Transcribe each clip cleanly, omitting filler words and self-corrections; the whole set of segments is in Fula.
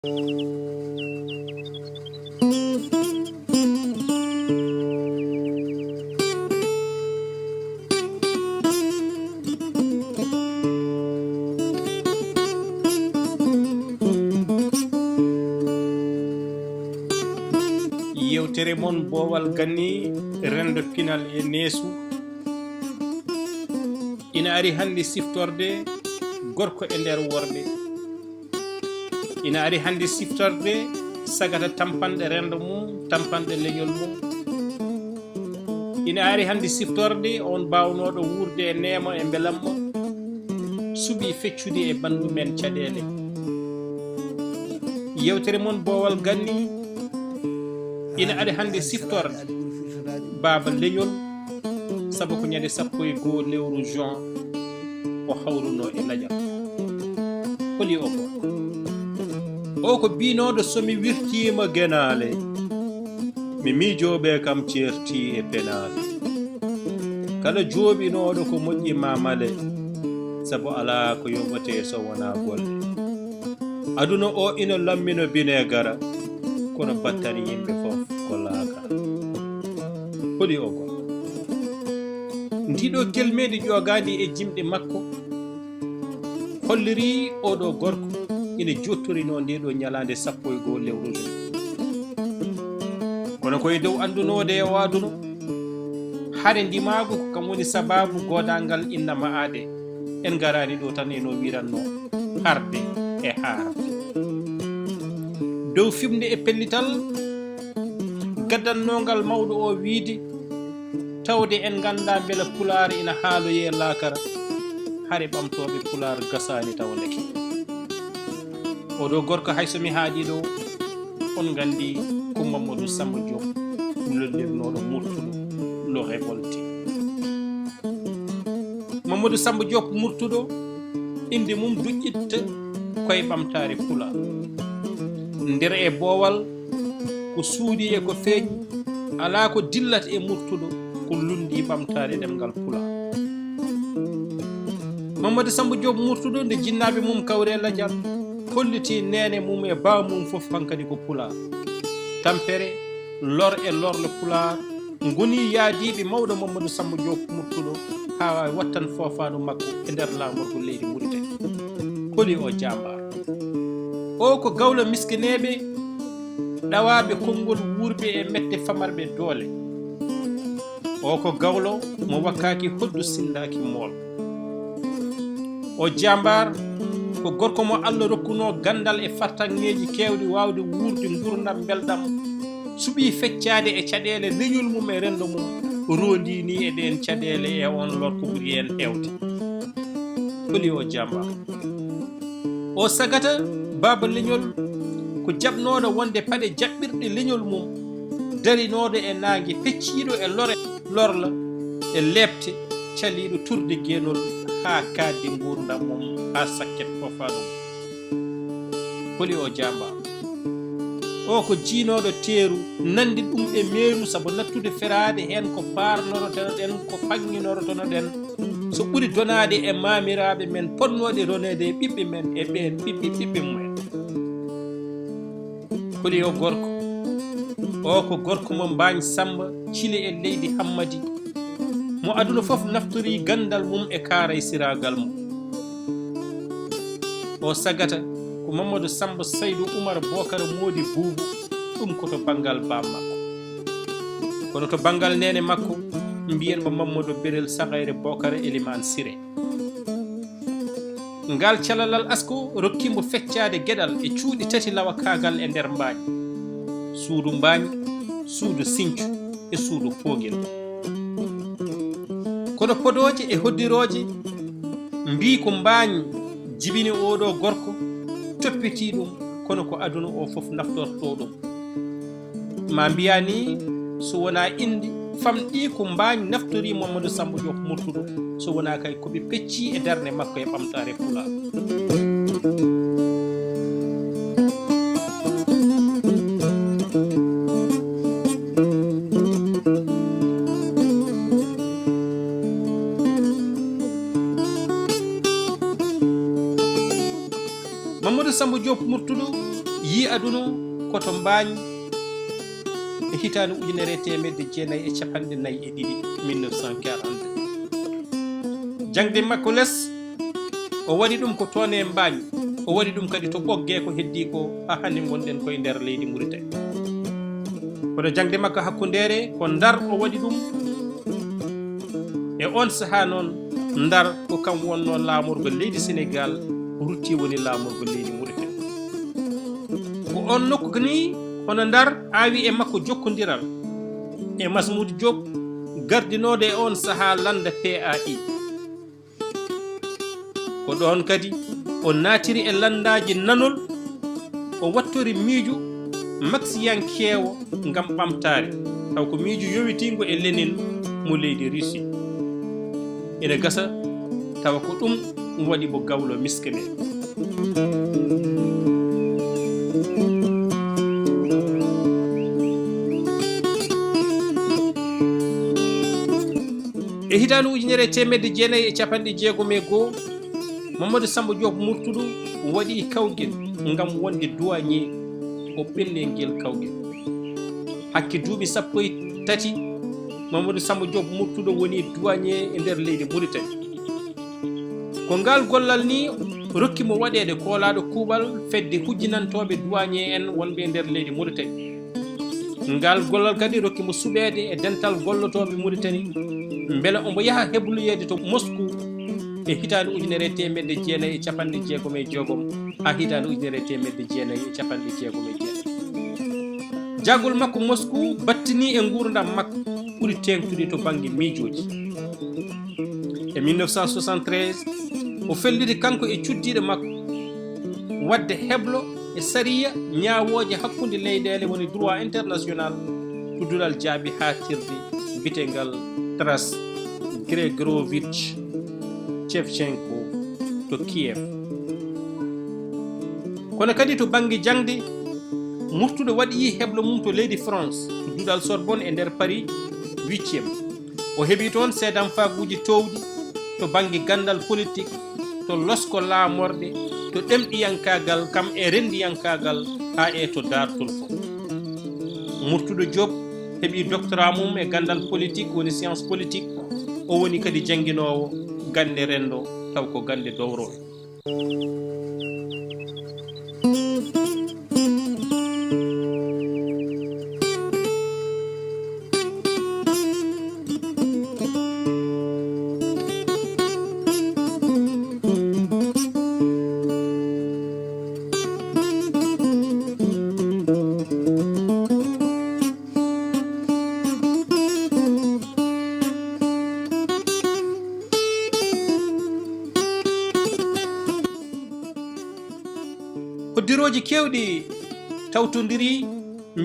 yewtere mon boowal ganni rendo pinal e neesu ina ari hande siftorde gorko e nder worɓe ina ari hande siftorde sagata tampanɗe rendo mum tampanɗe leñol mum ina ari hande siftorde on bawnoɗo wurde e neema e belamma suuɓi feccude e bandu men caɗele yewtere mon boowal ganni ina ari hande siftorde baaba leñol sabu ko ñande 12 lewru juin o hawruno e lajal holi o gorko o ko binoɗo somi wirtima genale mi miijoɓe kam certi e penale kala jooɓinoɗo ko moƴƴi mamale sabu ala ko yoɓate so wona golle aduna o ina lammino binegara kono battani yimɓe fof ko laaka holi o gorko ndiɗo kelmeɗe ƴogadi e jimɗe makko holliri oɗo gorko ina jottorino ndeɗo ñalande 12 lewru kono koye dow andunode e waduno haade ndimago ko kam woni sababu godalngal innama aade en garani ɗo tan eno wiranno harde e haarde dow fimde e pellital gaddannogal mawɗo o wiide tawde en ganda beela pulaar ina haaloye laakara hare ɓamtoɓe pulaar gasani tawleke oɗo gorko hay somi haaɗi ɗo on gandi ko mamadou samba diop lollirnoɗo murtuɗo lo révolté mamadou samba diop murtuɗo inde mum duƴƴitta koye ɓamtare pulaar nder e boowal ko suudi e ko feeñi ala ko dillat e murtuɗo ko lundi ɓamtare ɗemgal pulaar mamadou samba diop murtuɗo nde jinnaɓe mum kawre ladial holliti nene mum e baw mum fof hankadi ko pulaar tampere lor e lorle pulaar goni yaadiɓe mawɗo mamadou samba diop murtuɗo ha wawi wattan fofanu makko e nder lamorgo leydi Mauritanie holi o jambar o ko gawlo miskineɓe ɗawaɓe konngol wuurɓe e mette famarɓe doole o ko gawlo mo wakkaki hoddu sindaki mool o jambar ko gorko mo Allah rokkuno gandal e fartanŋeji kewɗi wawde wuurde gurdam beldam suuɓi feccade e caɗele leñol mum e rendo mum rondi ni e ɗen caɗele e on lor ko ɓuuri hen hewde holi o jambar o sagata baba leñol ko jaɓnoɗo wonde paɗe jaɓɓirɗe leñol mum darinoɗo e nangue pecciɗo e lorla e lebte caliɗo turde guenol ha kaddi gurdam mum ha sakket fofanum holi o jamba o ko jiinoɗo teeru nandi ɗum e meeru saabu nattude ferade hen ko parnorotono ɗen ko fanginorotono ɗen so ɓuuri donade e mamiraɓe men ponnoɗe ronede e ɓiɓɓe men e ɓen ɓiɓɓe mumen holi o gorko o ko gorko mo mbañ Sammba cile e leydi hammadi mo aduna fof naftori gandal mum e kaaray siragal mum o sagata ko mamadou samba saydou oumar bocara moodi buubu ɗum koto banggal bam makko kono to banggal nene makko mbiyen mo mamadou berel sahayre bocara eliman siré ngal calalal asko rokkimo feccade gueɗal e cuuɗi tati lawa kagal e nder mbaañ suudu mbaañ suudu sincu e suudu poguel kono podoje e hoddiroje mbi ko mbaañ jibini oɗo gorko toppiti ɗum kono ko aduna o fof naftorto ɗum ma mbiya ni so wona indi famɗi ko mbaañ naftori mamadou samba diop murtuɗo so wona kay koɓe pecci e darde makko e ɓamtare pulaar mamadou samba diop murtuɗo yi aduna koto mbañi e hitande 1942 1940 jangde makko less o waɗi ɗum ko toon e mbañi o waɗi ɗum kadi to ɓogge ko heddi ko ha hande gonɗen koye nder leydi Mauritanie kono jangde makko hakkundere ko Ndar o waɗi ɗum e on saha noon Ndar ko kam wonno laamorgo leydi Sénégal rutti woni laamorgo leydi Mauritanie ko on nokku ni hono Ndar aawi e makko jokkodiral e Mamadou Diop gardinode e on saha landa PAI ko ɗon kadi o naatiri e landaji nanol o wattori miijo maksiyankeewo ngam ɓamtare taw ko miijo yowitingo e Lénine mo leydi Russie ene gasa tawa ko ɗum waɗi mo gawlo miske men e hitande 1990 Mamadou Sammba Diop murtuɗo waɗi kawgel ngam wonde douanier o ɓellel kawgel hakke duuɓi 13 Mamadou Sammba Diop murtuɗo woni douanier e nder leydi Mauritanie ko ngal gollal ni rokkimo waɗede koolaɗo kuuɓal fedde hujjinantoɓe douanier en wonɓe nder leydi Mauritanie ngal gollal kadi rokkimo suɓede e dental gollotoɓe Mauritanie beele omo yaha hebloyede to Moscou e hitande 1996 ha hitande 1999 jagol makko Moscou battini e gurdam makko ɓuri tengtude to banggue miijoji e 1973 o felliti kanko e cuddiɗo makko wadde heblo e sariya ñawoje hakkude leyɗele woni droit international tuddulal jaabi ha tirde bitegal Taras Gregorovich Shevchenko to Kiev kono kadi to banggue jangde murtuɗo waɗi heblo mum to leydi France to duɗal Sorbonne e nder Paris 8e o heeɓi toon seedam faguji towɗi to banggue gandal politique to losko laamorɗe to ɗemɗiyankagal kam e rendiyankagal ha e to dartol fo murtuɗo Diop heeɓi doctorat mum e gandal politique woni science politique o woni kadi jangguinowo gande rendo taw ko gande dowrol hoddiroji kewɗi tawtodiri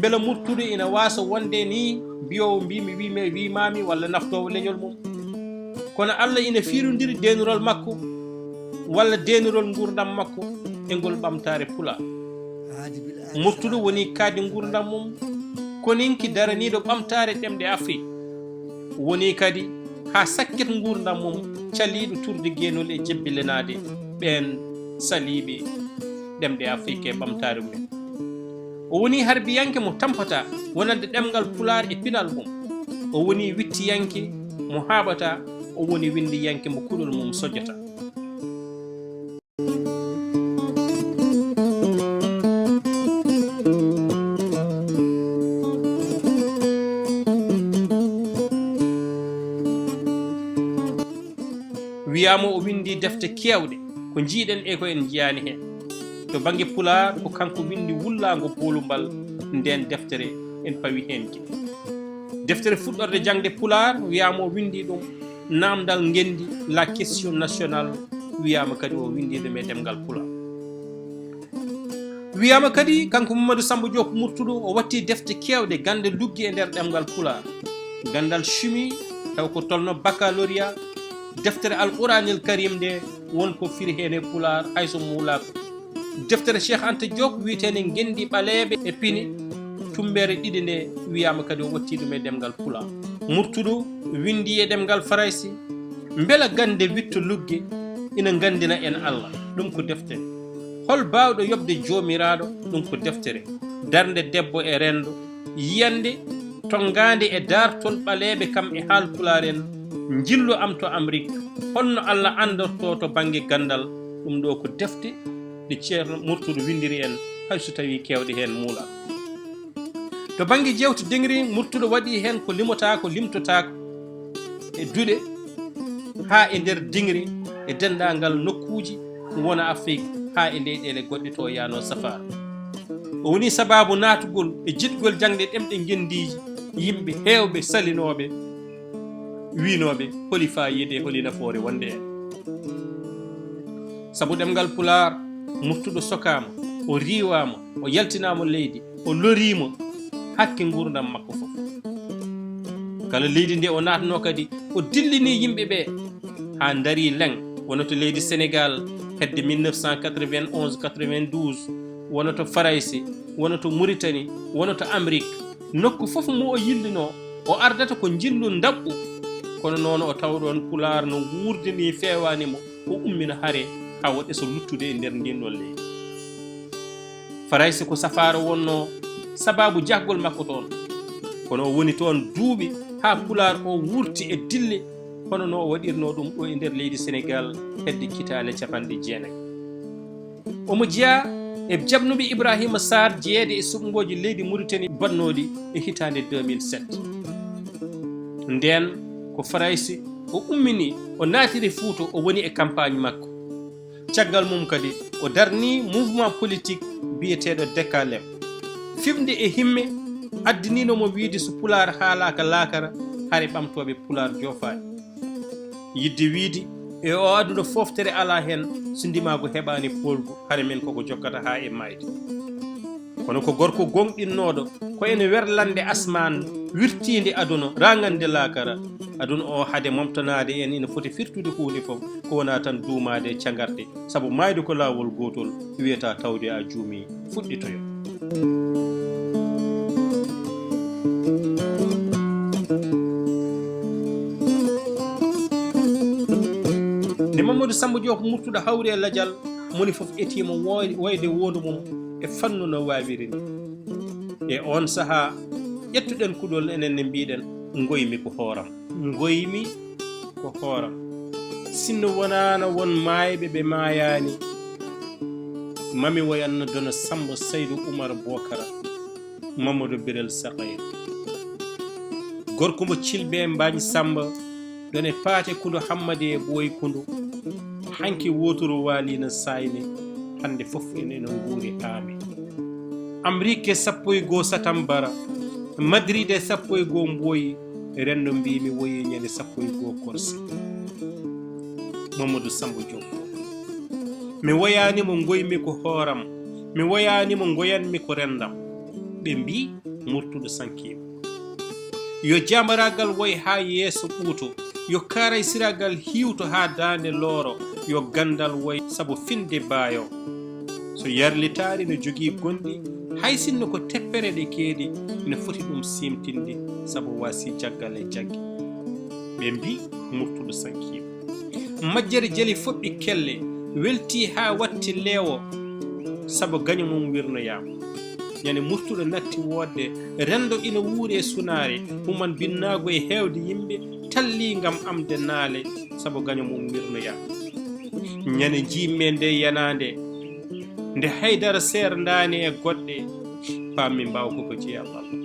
beela murtuɗo ina wasa wonde ni mbiyowo mbimi wimami walla naftowo leñol mum kono Allah ina fiirodiri denurol makko walla denurol gurdam makko e ngol ɓamtare pula murtuɗo woni kaadi gurdam mum koninki daraniɗo ɓamtare ɗemɗe Afrique woni kadi ha sakket gurdam mum caliɗo turde guenol e jebbilenade ɓen saliɓe ɗemɗe Afrique e ɓamtare mumen o woni harbiyanke mo tampata wonande ɗemgal pular e pinal mum o woni wittiyanke mo haɓata o woni windiyanke mo kuɗol mum sojjata wiyama o windi defte kewɗe ko jiiɗen e ko en jiyani hen to banggue pular ko kanko windi wullago bolumbal nden deftere en pawi hen ki deftere fuɗɗorde jangde pular wiyama o windi ɗum namdal gendi la question nationale wiyama kadi o windi ɗum e ɗemgal pular wiyama kadi kanko Mamadou Sammba Diop murtuɗo o watti defte kewɗe gande luggi e nder ɗemgal pular gandal chimie taw ko tolno baccalauréat deftere alquranil karim nde wonko firi hen e pular hayso muulako deftere Cheikh Anta Diop witene gendi ɓaleɓe e pini tumbere ɗiɗi nde wiyama kadi o watti ɗum e ɗemgal pula murtuɗo windi e ɗemgal faraysi beela gande witto lugge ina gandina en Allah ɗum ko deftere hol bawɗo yobde jomiraɗo ɗum ko deftere darde debbo e rendo yiyande tongande e dartol ɓaleɓe kam e haalpulaar en jillu am to Amérique honno Allah andorto to banggue gandal ɗum ɗo ko defte ɗe ceerno Murtuɗo windiri en hayso tawi kewɗe hen muula to banggue jewte degri Murtuɗo waɗi hen ko limotako limtotako e duɗe ha e nder dingri e dendagal nokkuji wona Afrique ha e leyɗele goɗɗe to yano safar o woni sababu natugol e jiɗgol jangde ɗemɗe gendiji yimɓe hewɓe salinoɓe winoɓe holi fayide holi nafoore wonde en saabu ɗemgal Pulaar Murtuɗo sokama o riwama o yaltinama leydi o lorima hakke gurdam makko fof kala leydi ndi o natno kadi o dillini yimɓe ɓe ha daari leng wonoto leydi Sénégal hedde 1991 92 wonoto Faraysi wonoto Mauritanie wonoto Amérique nokku fof mo o yillino o ardata ko jillu dabɓu kono noon o tawɗon Pulaar no wurdini fewanimo o ummina haare ha waɗe so luttude e nder ndin ɗon leydi Faraysi ko safaro wonno sababu jahgol makko toon kono o woni toon duuɓi ha Pulaar o wurti e dille hono no o waɗirno ɗum ɗo e nder leydi Sénégal hedde kitale 90 omo jeeya e jabnuɓe Ibrahima Sarr jeeyede e suɓgoji leydi Mauritanie bannoɗi e hitande 2007 nden ko Faraysi o ummini o naatiri Fuuta o woni e campagne makko caggal mum kadi o darni mouvement politique biyeteɗo Dekalem fimde e himme addininomo wiide so Pulaar haalaka laakara haare ɓamtoɓe Pulaar joofaani yidde wiide e o aduna foftere ala hen so ndimago heɓani polgu haare men koko jokkata ha e mayde kono ko gorko gonɗinnoɗo ko ene werlande asman wirtinde aduna rangande laakara aduna o haade momtanade en ina foti firtude hunde fof ko wona tan duumade e cangarde saabu mayde ko lawol gotol wiyata tawde a juumi fuɗɗitoyo nde Mamadou Sammba Diop Murtuɗo hawri e ladial moni fof etima woyde wondu mum e fannu no wawiri ni e on saaha ƴettuɗen kuɗol enen ne mbiɗen goymi ko hooram goymi ko hooram sinno wonano won mayɓe ɓe mayani mami woyanno dono Samba Saydou Oumar Bokara Mamadou Birel Sakayr gorko mo cilɓe mbañ Samba ɗone paate kundu hammadi e ɓooyi kundu hanki wotoro walino sayne hande fof enen nguuri haami Amérique 11 Satambara Madrid 11 Mboyi rendo mbimi woyi ñande 11 Korse Mamadou Sammba Diop mi woyanimo goymi ko hooram mi woyanimo goyanmi ko rendam ɓe mbi Murtuɗo sankima yo jamaragal woy ha yeeso ɓuuto yo karaysiragal hiwto ha dande looro yo gandal woy saabu finde baayo so yarlitaari no jogii gonɗi hay sinno ko teppere ɗe keedi ne foti ɗum simtinde saabu wasi jaggal e jaggi ɓe mbi Murtuɗo sankima majjere jali foɓɓi kelle welti ha watti leewo saabu gaño mum wirnoyama ñande Murtuɗo natti wodde rendo ina wuuri e sunaare human binnago e heewde yimɓe talli ngam amde naale saabu gaño mum wirnoyama ñande jimme nde yanande nde haydara seer ndani e goɗɗe pammi mbaw koko jeeyal Allah